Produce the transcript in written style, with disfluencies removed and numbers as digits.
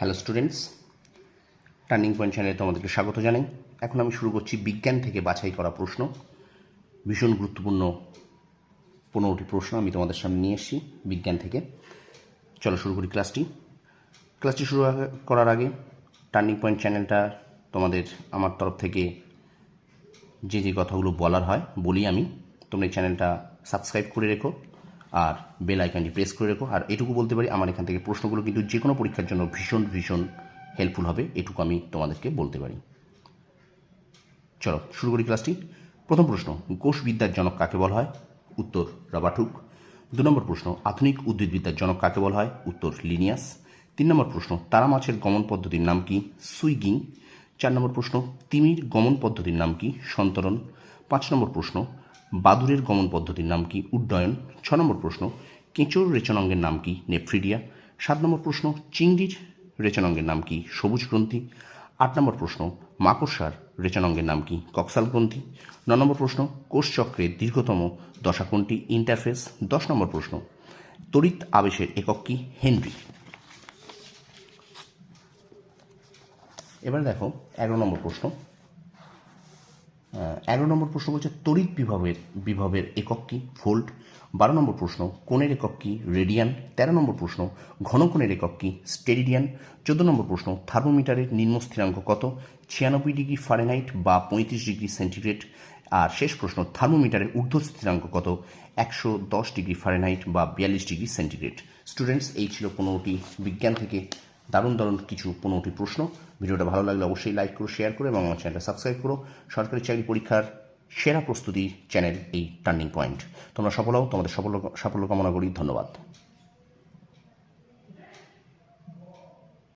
Hello students, turning point চ্যানেলে তোমাদেরকে স্বাগত জানাই। এখন আমি শুরু করছি বিজ্ঞান থেকে বাছাই করা প্রশ্ন। ভীষণ গুরুত্বপূর্ণ 15টি প্রশ্ন আমি তোমাদের সামনে নিয়ে এসেছি বিজ্ঞান থেকে। চলো শুরু করি ক্লাসটি শুরু করার আগে টার্নিং পয়েন্ট চ্যানেলটা তোমাদের আমার তরফ থেকে যে কথাগুলো বলার হয় বলি আমি। তোমরা এই চ্যানেলটা সাবস্ক্রাইব করে রেখো আর বেল আইকনটি প্রেস করে রেখো। আর এটুকু বলতে পারি, আমার এখান থেকে প্রশ্নগুলো কিন্তু যে কোনো পরীক্ষার জন্য ভীষণ হেল্পফুল হবে, এটুকু আমি তোমাদেরকে বলতে পারি। চলো শুরু করি ক্লাসটি। প্রথম প্রশ্ন, কোষবিদ্যার জনক কাকে বলা হয়? উত্তর রবার্ট হুক। 2 নম্বর প্রশ্ন, আধুনিক উদ্ভিদবিদ্যার জনক কাকে বলা হয়? উত্তর লিনিয়াস। 3 নম্বর প্রশ্ন, তারা মাছের গমন পদ্ধতির নাম কি? সুইগিং। 4 নম্বর প্রশ্ন, তিমির গমন পদ্ধতির নাম কি? সন্তরণ। 5 নম্বর প্রশ্ন, বাদুড়ের গমন পদ্ধতির নাম কি? উড্ডয়ন। 6 নম্বর প্রশ্ন, কেঁচোর রেচনাঙ্গের নাম কি? নেফ্রিডিয়া। 7 নম্বর প্রশ্ন, চিংড়ির রেচনাঙ্গের নাম কি? সবুজ গ্রন্থি। 8 নম্বর প্রশ্ন, মাকড়সার রেচনাঙ্গের নাম কি? কক্সাল গ্রন্থি। 9 নম্বর প্রশ্ন, কোষচক্রের দীর্ঘতম দশা কোনটি? ইন্টারফেস। 10 নম্বর প্রশ্ন, তড়িৎ আবেশের একক কি? হেনরি। এবার দেখো 11 নম্বর প্রশ্ন। 11 নম্বর প্রশ্ন বলছে তড়িৎ বিভবের একক কি? ভোল্ট। 12 নম্বর প্রশ্ন, কোণের একক কি? রেডিয়ান। 13 নম্বর প্রশ্ন, ঘনকোণের একক কি? স্টেরিডিয়ান। 14 নম্বর প্রশ্ন, থার্মোমিটারের নিম্ন স্থিরাঙ্ক কত? 96 ডিগ্রি ফারেনহাইট বা 35 ডিগ্রি সেন্টিগ্রেড। আর শেষ প্রশ্ন, থার্মোমিটারের ঊর্ধ্ব স্থিরাঙ্ক কত? 110 ডিগ্রি ফারেনহাইট বা 42 ডিগ্রি সেন্টিগ্রেড। স্টুডেন্টস, এই ছিল 15টি বিজ্ঞান থেকে দারুণ কিছু 15টি প্রশ্ন। ভিডিওটা ভালো লাগলে অবশ্যই লাইক করো, শেয়ার করো এবং আমার চ্যানেলটা সাবস্ক্রাইব করো। সরকারি চাকরি পরীক্ষার সেরা প্রস্তুতি চ্যানেল এই টার্নিং পয়েন্ট। তোমরা সফল হও, তোমাদের সাফল্য কামনা করি। ধন্যবাদ।